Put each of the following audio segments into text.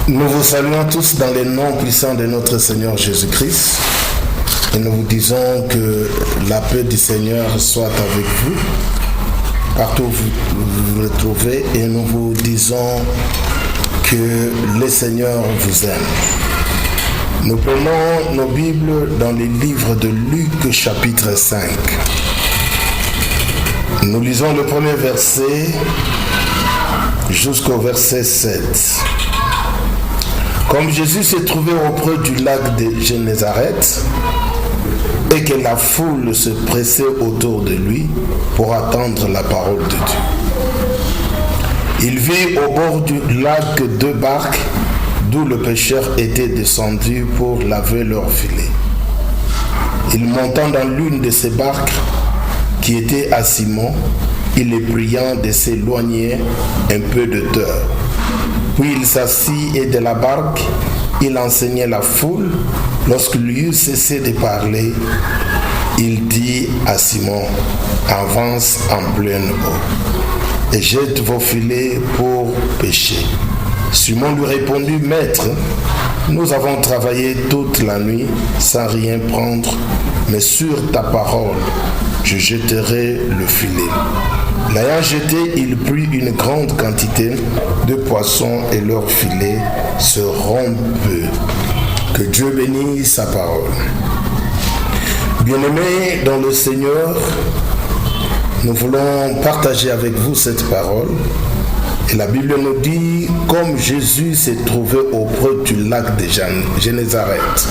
Nous vous saluons tous dans les noms puissants de notre Seigneur Jésus-Christ et nous vous disons que la paix du Seigneur soit avec vous, partout où vous vous retrouvez, et nous vous disons que le Seigneur vous aime. Nous prenons nos Bibles dans les livres de Luc chapitre 5. Nous lisons le premier verset jusqu'au verset 7. Comme Jésus se trouvait auprès du lac de Génézareth et que la foule se pressait autour de lui pour attendre la parole de Dieu, il vit au bord du lac deux barques d'où le pêcheur était descendu pour laver leurs filets. Il montant dans l'une de ces barques qui était à Simon, il les priant de s'éloigner un peu de terre. Puis il s'assit et de la barque, il enseignait la foule. Lorsqu'il eut cessé de parler, il dit à Simon, avance en pleine eau et jette vos filets pour pêcher. Simon lui répondit, Maître, nous avons travaillé toute la nuit sans rien prendre, mais sur ta parole, je jetterai le filet. L'ayant jeté, il prit une grande quantité de poissons et leur filet se rompit. Que Dieu bénisse sa parole. Bien-aimés dans le Seigneur, nous voulons partager avec vous cette parole. Et la Bible nous dit, comme Jésus s'est trouvé auprès du lac de Génézareth.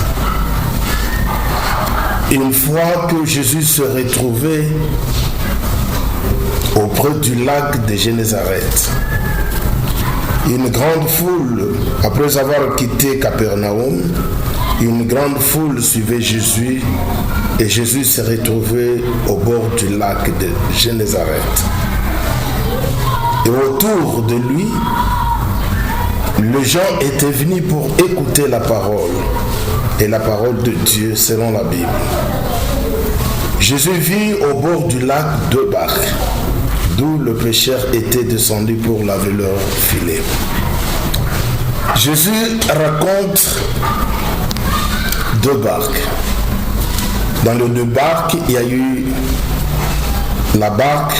Une fois que Jésus se retrouvait auprès du lac de Génézareth, une grande foule, après avoir quitté Capernaum, une grande foule suivait Jésus et Jésus s'est retrouvé au bord du lac de Génézareth. Et autour de lui, les gens étaient venus pour écouter la parole et la parole de Dieu selon la Bible. Jésus vit au bord du lac deux barques, d'où le pêcheur était descendu pour laver leurs filets. Jésus raconte deux barques. Dans les deux barques, il y a eu la barque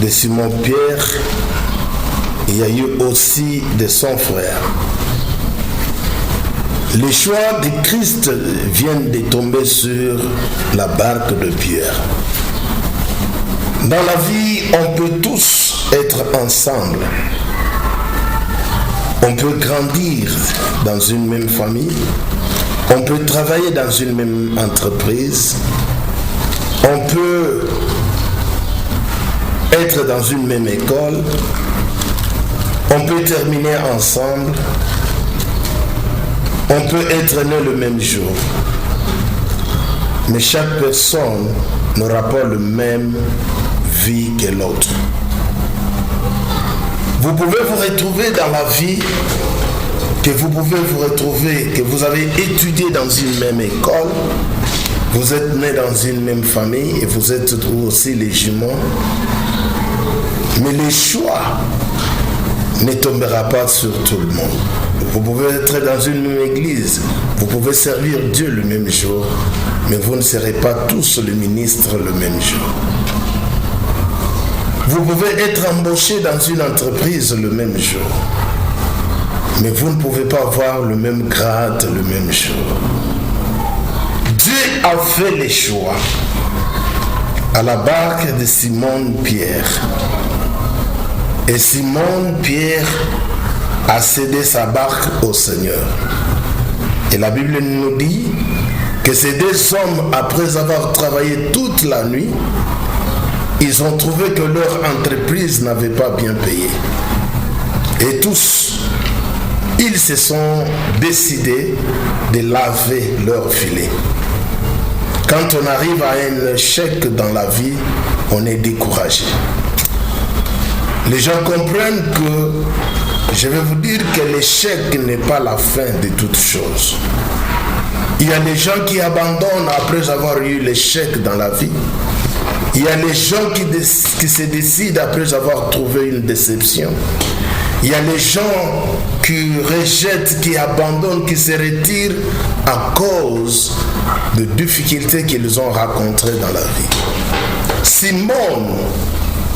de Simon-Pierre, il y a eu aussi de son frère. Les choix de Christ viennent de tomber sur la barque de Pierre. Dans la vie, on peut tous être ensemble. On peut grandir dans une même famille. On peut travailler dans une même entreprise. On peut être dans une même école. On peut terminer ensemble. On peut être né le même jour. Mais chaque personne n'aura pas la même vie que l'autre. Vous pouvez vous retrouver dans la vie, que vous pouvez vous retrouver, que vous avez étudié dans une même école, vous êtes né dans une même famille et vous êtes aussi les jumeaux. Mais le choix ne tombera pas sur tout le monde. Vous pouvez être dans une même église, vous pouvez servir Dieu le même jour, mais vous ne serez pas tous le ministre le même jour. Vous pouvez être embauché dans une entreprise le même jour, mais vous ne pouvez pas avoir le même grade le même jour. Dieu a fait les choix à la barque de Simon-Pierre. Et Simon-Pierre a cédé sa barque au Seigneur. Et la Bible nous dit que ces deux hommes, après avoir travaillé toute la nuit, ils ont trouvé que leur entreprise n'avait pas bien payé. Et tous, ils se sont décidés de laver leurs filets. Quand on arrive à un échec dans la vie, on est découragé. Les gens comprennent que, je vais vous dire que l'échec n'est pas la fin de toute chose. Il y a des gens qui abandonnent après avoir eu l'échec dans la vie. Il y a les gens qui se décident après avoir trouvé une déception. Il y a les gens qui rejettent, qui abandonnent, qui se retirent à cause de difficultés qu'ils ont rencontrées dans la vie. Simon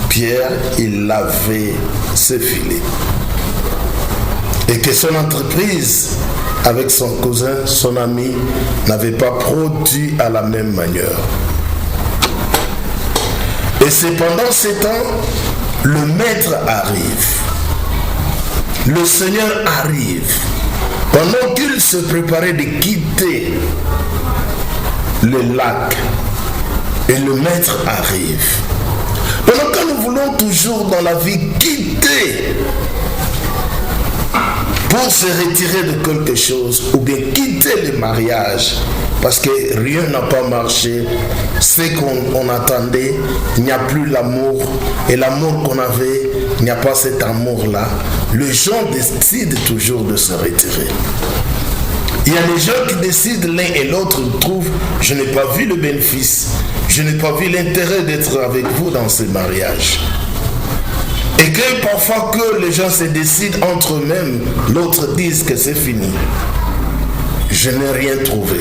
Pierre, il lavait ses filets. Et que son entreprise avec son cousin, son ami, n'avait pas produit à la même manière. Et c'est pendant ce temps, le maître arrive. Le Seigneur arrive. Pendant qu'il se préparait de quitter le lac, et le maître arrive. Pendant que nous voulons toujours dans la vie quitter pour se retirer de quelque chose, ou bien quitter le mariage, parce que rien n'a pas marché, ce qu'on attendait, il n'y a plus l'amour, et l'amour qu'on avait, il n'y a pas cet amour-là, les gens décident toujours de se retirer. Il y a des gens qui décident l'un et l'autre, trouvent, je n'ai pas vu le bénéfice, je n'ai pas vu l'intérêt d'être avec vous dans ce mariage. Et que parfois que les gens se décident entre eux-mêmes, l'autre dise que c'est fini. Je n'ai rien trouvé.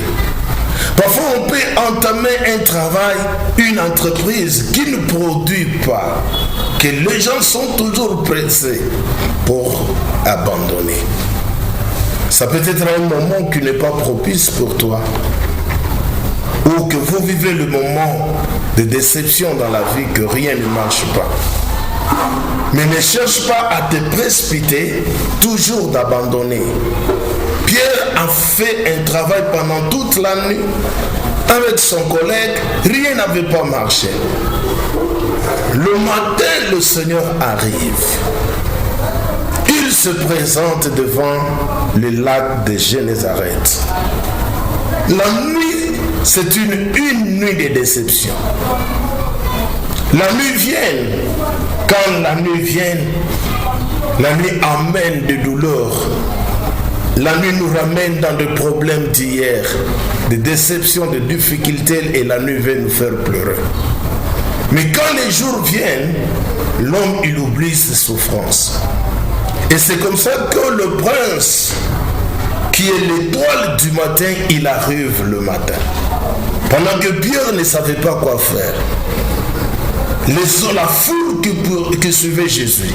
Parfois on peut entamer un travail, une entreprise qui ne produit pas, que les gens sont toujours pressés pour abandonner. Ça peut être un moment qui n'est pas propice pour toi, ou que vous vivez le moment de déception dans la vie, que rien ne marche pas. Mais ne cherche pas à te précipiter, toujours d'abandonner. Pierre a fait un travail pendant toute la nuit avec son collègue, rien n'avait pas marché. Le matin, le Seigneur arrive. Il se présente devant le lac de Génézareth. La nuit, c'est une nuit de déception. La nuit vient. Quand la nuit vient, la nuit amène des douleurs. La nuit nous ramène dans des problèmes d'hier, des déceptions, des difficultés, et la nuit vient nous faire pleurer. Mais quand les jours viennent, l'homme, il oublie ses souffrances. Et c'est comme ça que le prince, qui est l'étoile du matin, il arrive le matin. Pendant que Pierre ne savait pas quoi faire. La foule qui suivait Jésus.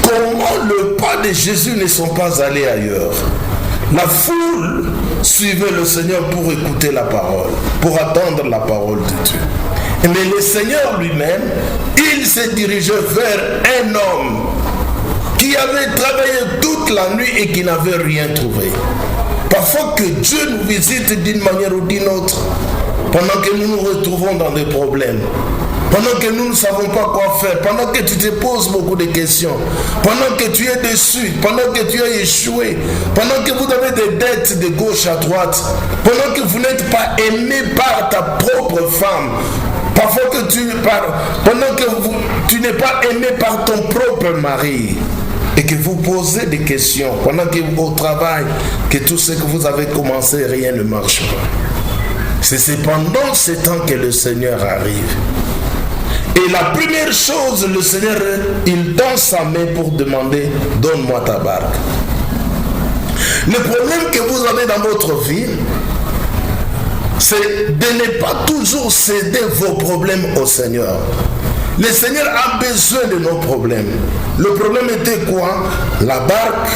Comment le pas de Jésus ne sont pas allés ailleurs? La foule suivait le Seigneur pour écouter la parole, pour attendre la parole de Dieu. Mais le Seigneur lui-même, il s'est dirigé vers un homme qui avait travaillé toute la nuit et qui n'avait rien trouvé. Parfois que Dieu nous visite d'une manière ou d'une autre, pendant que nous nous retrouvons dans des problèmes, pendant que nous ne savons pas quoi faire, pendant que tu te poses beaucoup de questions, pendant que tu es déçu, pendant que tu as échoué, pendant que vous avez des dettes de gauche à droite, pendant que vous n'êtes pas aimé par ta propre femme, parfois que pendant que tu n'es pas aimé par ton propre mari, et que vous posez des questions, pendant que au travail, que tout ce que vous avez commencé, rien ne marche pas. C'est pendant ce temps que le Seigneur arrive. Et la première chose, le Seigneur, il donne sa main pour demander, donne-moi ta barque. Le problème que vous avez dans votre vie, c'est de ne pas toujours céder vos problèmes au Seigneur. Le Seigneur a besoin de nos problèmes. Le problème était quoi? La barque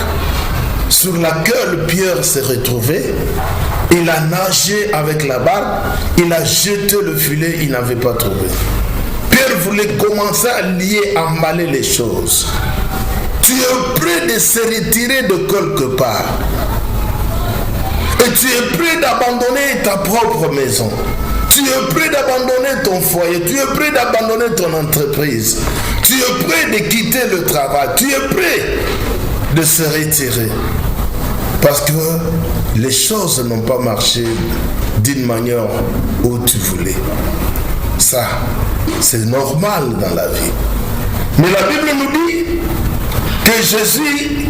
sur laquelle Pierre s'est retrouvé. Il a nagé avec la barque, il a jeté le filet, il n'avait pas trouvé. Pierre voulait commencer à lier, à emballer les choses. Tu es prêt de se retirer de quelque part. Et tu es prêt d'abandonner ta propre maison. Tu es prêt d'abandonner ton foyer. Tu es prêt d'abandonner ton entreprise. Tu es prêt de quitter le travail. Tu es prêt de se retirer. Parce que les choses n'ont pas marché d'une manière où tu voulais. Ça, c'est normal dans la vie. Mais la Bible nous dit que Jésus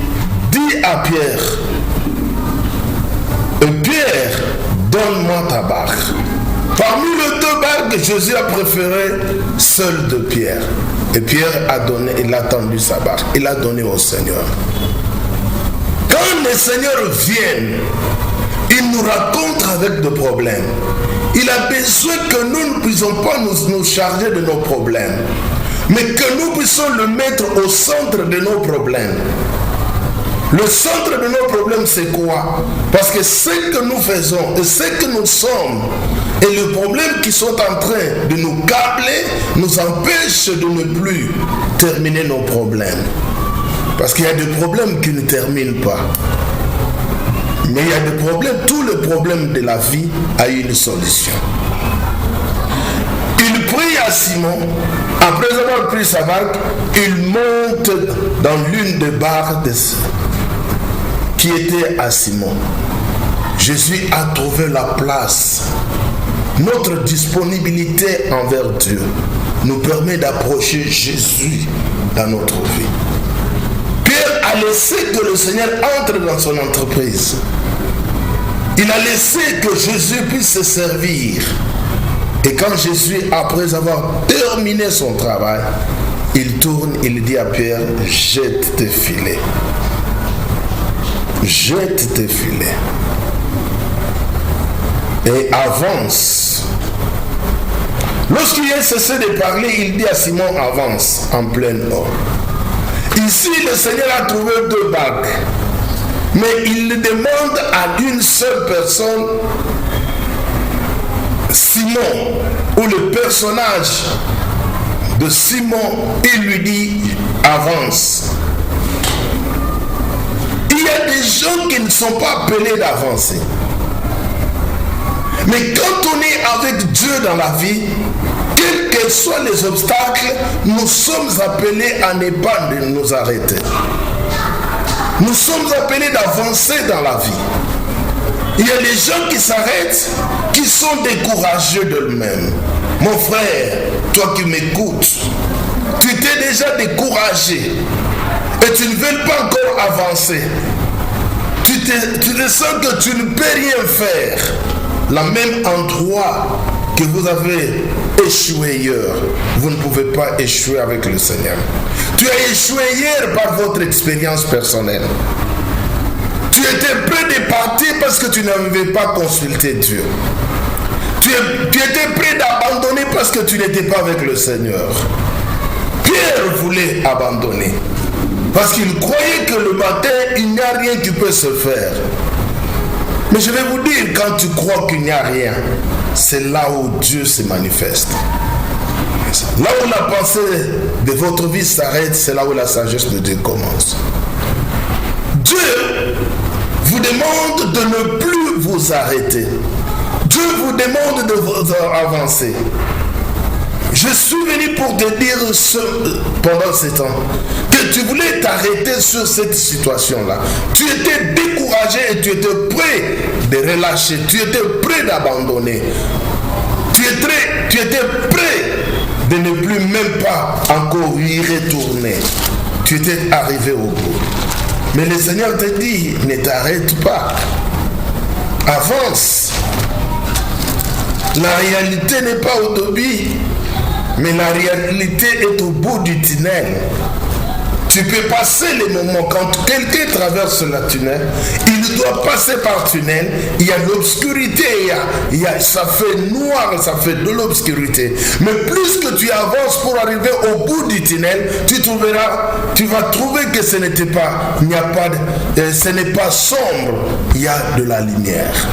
dit à Pierre, Pierre, donne-moi ta barque. Parmi les deux barques, Jésus a préféré celle de Pierre. Et Pierre a donné, il a tendu sa barque, il a donné au Seigneur. Quand les seigneurs viennent, ils nous rencontrent avec des problèmes. Il a besoin que nous ne puissions pas nous charger de nos problèmes, mais que nous puissions le mettre au centre de nos problèmes. Le centre de nos problèmes, c'est quoi? Parce que ce que nous faisons et ce que nous sommes et les problèmes qui sont en train de nous câbler nous empêchent de ne plus terminer nos problèmes. Parce qu'il y a des problèmes qui ne terminent pas. Mais il y a des problèmes, tous les problèmes de la vie ont une solution. Il prie à Simon, après avoir pris sa barque, il monte dans l'une des barques qui était à Simon. Jésus a trouvé la place. Notre disponibilité envers Dieu nous permet d'approcher Jésus dans notre vie. Pierre a laissé que le Seigneur entre dans son entreprise. Il a laissé que Jésus puisse se servir. Et quand Jésus, après avoir terminé son travail, il tourne, il dit à Pierre, jette tes filets. Jette tes filets. Et avance. Lorsqu'il a cessé de parler, il dit à Simon, avance en pleine eau. Ici, le Seigneur a trouvé deux barques. Mais il demande à une seule personne, Simon, ou le personnage de Simon, il lui dit, avance. Il y a des gens qui ne sont pas appelés d'avancer. Mais quand on est avec Dieu dans la vie, quels que soient les obstacles, nous sommes appelés à ne pas nous arrêter. Nous sommes appelés d'avancer dans la vie. Il y a des gens qui s'arrêtent, qui sont découragés d'eux-mêmes. Mon frère, toi qui m'écoutes, tu t'es déjà découragé et tu ne veux pas encore avancer. Tu te sens que tu ne peux rien faire. Le même endroit que vous avez échoué hier, vous ne pouvez pas échouer avec le Seigneur. Tu as échoué hier par votre expérience personnelle. Tu étais prêt de partir parce que tu n'avais pas consulté Dieu. Tu étais prêt d'abandonner parce que tu n'étais pas avec le Seigneur. Pierre voulait abandonner parce qu'il croyait que le matin, il n'y a rien qui peut se faire. Mais je vais vous dire, quand tu crois qu'il n'y a rien, c'est là où Dieu se manifeste. Là où la pensée de votre vie s'arrête, c'est là où la sagesse de Dieu commence. Dieu vous demande de ne plus vous arrêter. Dieu vous demande de vous avancer. Je suis venu pour te dire pendant ce temps que tu voulais t'arrêter sur cette situation-là. Tu étais découragé et tu étais prêt de relâcher. Tu étais prêt d'abandonner. Tu étais prêt de ne plus même pas encore y retourner. Tu étais arrivé au bout. Mais le Seigneur te dit, ne t'arrête pas. Avance. La réalité n'est pas au début, mais la réalité est au bout du tunnel. Tu peux passer les moments quand quelqu'un traverse le tunnel, il doit passer par le tunnel, il y a l'obscurité, ça fait noir, ça fait de l'obscurité. Mais plus que tu avances pour arriver au bout du tunnel, tu vas trouver que ce n'est pas sombre, il y a de la lumière.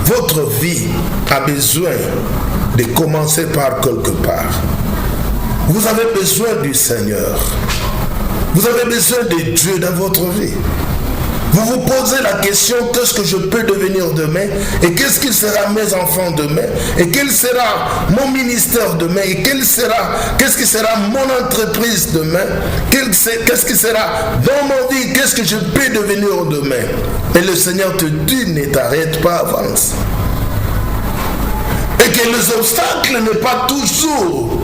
Votre vie a besoin de commencer par quelque part. Vous avez besoin du Seigneur. Vous avez besoin de Dieu dans votre vie. Vous vous posez la question, qu'est-ce que je peux devenir demain? Et qu'est-ce qui sera mes enfants demain? Et quel sera mon ministère demain? Et qu'est-ce qui sera mon entreprise demain? Qu'est-ce qui sera dans ma vie? Qu'est-ce que je peux devenir demain? Et le Seigneur te dit, ne t'arrête pas, avance. Et que les obstacles n'est pas toujours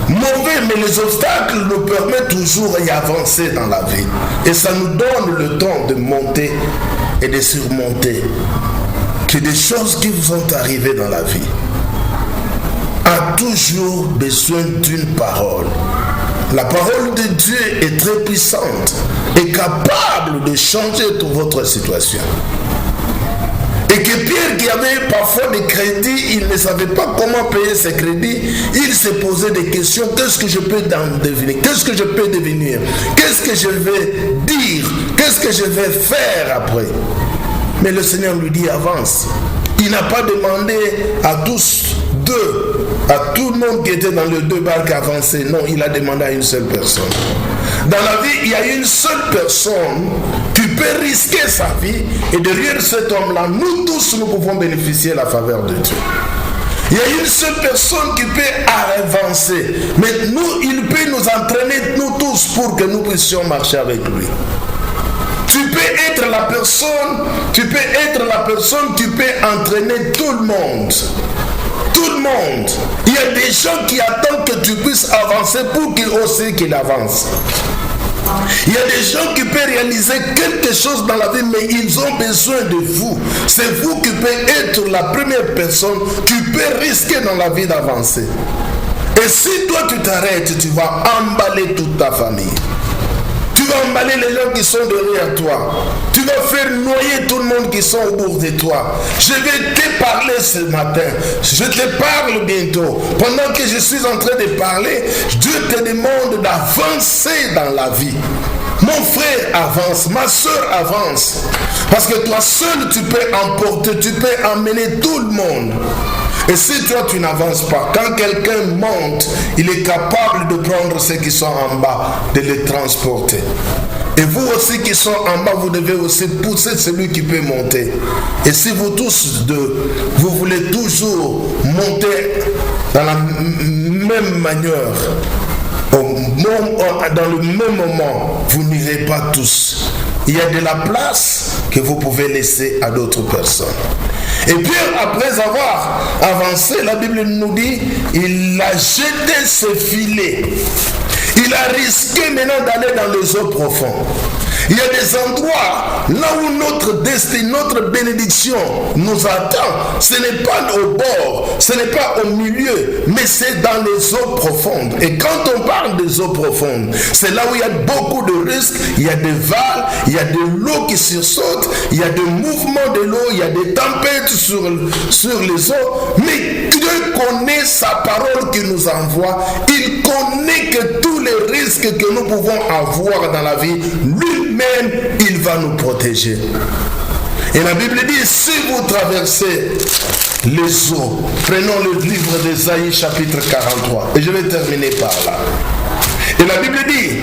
mauvais, mais les obstacles nous permettent toujours d'y avancer dans la vie. Et ça nous donne le temps de monter et de surmonter que des choses qui vous sont arrivées dans la vie a toujours besoin d'une parole. La parole de Dieu est très puissante et capable de changer toute votre situation. Et que Pierre, qui avait parfois des crédits, il ne savait pas comment payer ses crédits, il se posait des questions. Qu'est-ce que je peux devenir? Qu'est-ce que je peux devenir? Qu'est-ce que je vais dire? Qu'est-ce que je vais faire après? Mais le Seigneur lui dit, avance. Il n'a pas demandé à tout le monde qui était dans les deux barques avancer. Non, il a demandé à une seule personne. Dans la vie, il y a une seule personne qui peut risquer sa vie, et derrière cet homme-là, nous tous, nous pouvons bénéficier de la faveur de Dieu. Il y a une seule personne qui peut avancer, mais nous, il peut nous entraîner, nous tous, pour que nous puissions marcher avec lui. Tu peux être la personne qui peut entraîner tout le monde. Tout le monde. Il y a des gens qui attendent que tu puisses avancer pour qu'ils aussi qu'ils avancent. Il y a des gens qui peuvent réaliser quelque chose dans la vie, mais ils ont besoin de vous. C'est vous qui pouvez être la première personne qui peut risquer dans la vie d'avancer. Et si toi tu t'arrêtes, tu vas emballer toute ta famille. Tu vas emballer les gens qui sont derrière toi. Tu vas faire noyer tout le monde qui sont au bout de toi. Je vais te parler ce matin. Je te parle bientôt. Pendant que je suis en train de parler, Dieu te demande d'avancer dans la vie. Mon frère avance, ma soeur avance. Parce que toi seul tu peux emporter, tu peux emmener tout le monde. Et si toi tu n'avances pas, quand quelqu'un monte, il est capable de prendre ceux qui sont en bas, de les transporter. Et vous aussi qui sont en bas, vous devez aussi pousser celui qui peut monter. Et si vous tous deux, vous voulez toujours monter dans la même manière, dans le même moment, vous n'irez pas tous. Il y a de la place que vous pouvez laisser à d'autres personnes. Et Pierre, après avoir avancé, la Bible nous dit, il a jeté ses filets. Il a risqué maintenant d'aller dans les eaux profondes. Il y a des endroits là où notre destin, notre bénédiction nous attend. Ce n'est pas au bord, ce n'est pas au milieu, mais c'est dans les eaux profondes. Et quand on parle des eaux profondes, c'est là où il y a beaucoup de risques, il y a des vagues, il y a de l'eau qui sursaute, il y a des mouvements de l'eau, il y a des tempêtes sur les eaux. Mais Dieu connaît sa parole qu'il nous envoie. Il connaît que tous les risques que nous pouvons avoir dans la vie, lui-même, il va nous protéger. Et la Bible dit, si vous traversez les eaux, prenons le livre d'Ésaïe chapitre 43, et je vais terminer par là. Et la Bible dit,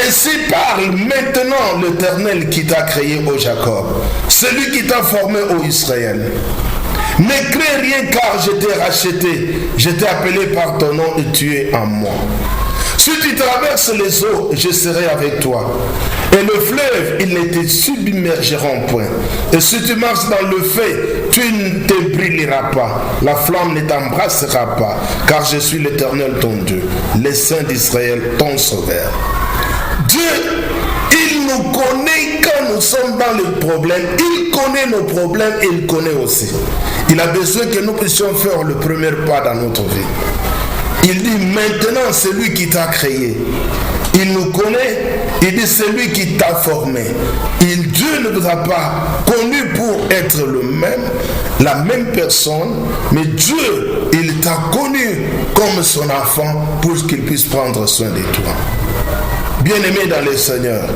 ainsi parle maintenant l'Éternel qui t'a créé, ô Jacob, celui qui t'a formé, ô Israël. Ne crains rien, car je t'ai racheté, je t'ai appelé par ton nom et tu es en moi. Si tu traverses les eaux, je serai avec toi. Et le fleuve, il ne te submergera point. Et si tu marches dans le feu, tu ne te brûleras pas. La flamme ne t'embrassera pas, car je suis l'Éternel ton Dieu, le Saint d'Israël, ton Sauveur. Dieu, il nous connaît quand nous sommes dans le problème. Il connaît nos problèmes et il connaît aussi. Il a besoin que nous puissions faire le premier pas dans notre vie. Il dit maintenant celui qui t'a créé. Il nous connaît. Il dit celui qui t'a formé. Dieu ne vous a pas connu pour être la même personne, mais Dieu, il t'a connu comme son enfant pour qu'il puisse prendre soin de toi. Bien-aimé dans le Seigneur,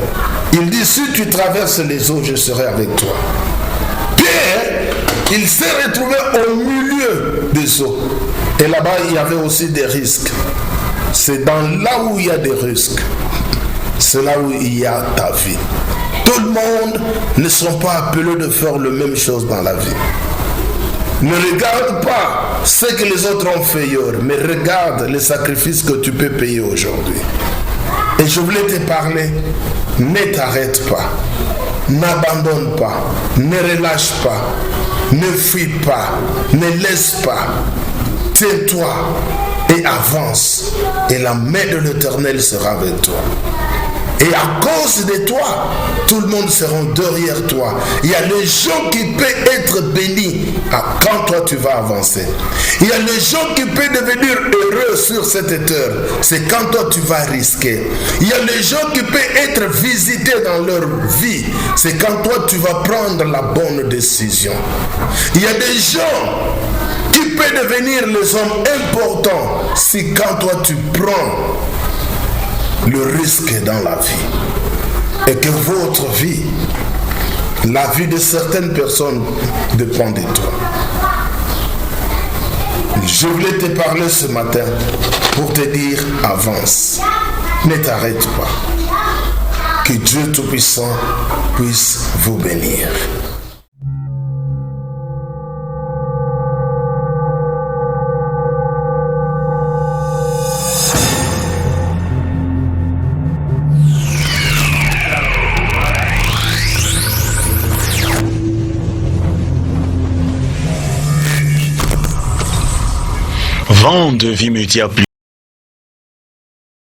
il dit si tu traverses les eaux, je serai avec toi. Pierre, il s'est retrouvé au milieu des eaux. Et là-bas, il y avait aussi des risques. C'est là où il y a des risques. C'est là où il y a ta vie. Tout le monde ne sont pas appelés de faire la même chose dans la vie. Ne regarde pas ce que les autres ont fait hier, mais regarde les sacrifices que tu peux payer aujourd'hui. Et je voulais te parler, ne t'arrête pas, n'abandonne pas, ne relâche pas, ne fuis pas, ne laisse pas. Tais-toi et avance, et la main de l'Éternel sera avec toi. Et à cause de toi, tout le monde sera derrière toi. Il y a les gens qui peuvent être bénis quand toi tu vas avancer. Il y a les gens qui peuvent devenir heureux sur cette heure. C'est quand toi tu vas risquer. Il y a les gens qui peuvent être visités dans leur vie. C'est quand toi tu vas prendre la bonne décision. Il y a des gens qui peuvent devenir les hommes importants si quand toi tu prends le risque dans la vie. Et que votre vie, la vie de certaines personnes dépend de toi. Je voulais te parler ce matin pour te dire avance. Ne t'arrête pas. Que Dieu Tout-Puissant puisse vous bénir. Vent de vie média.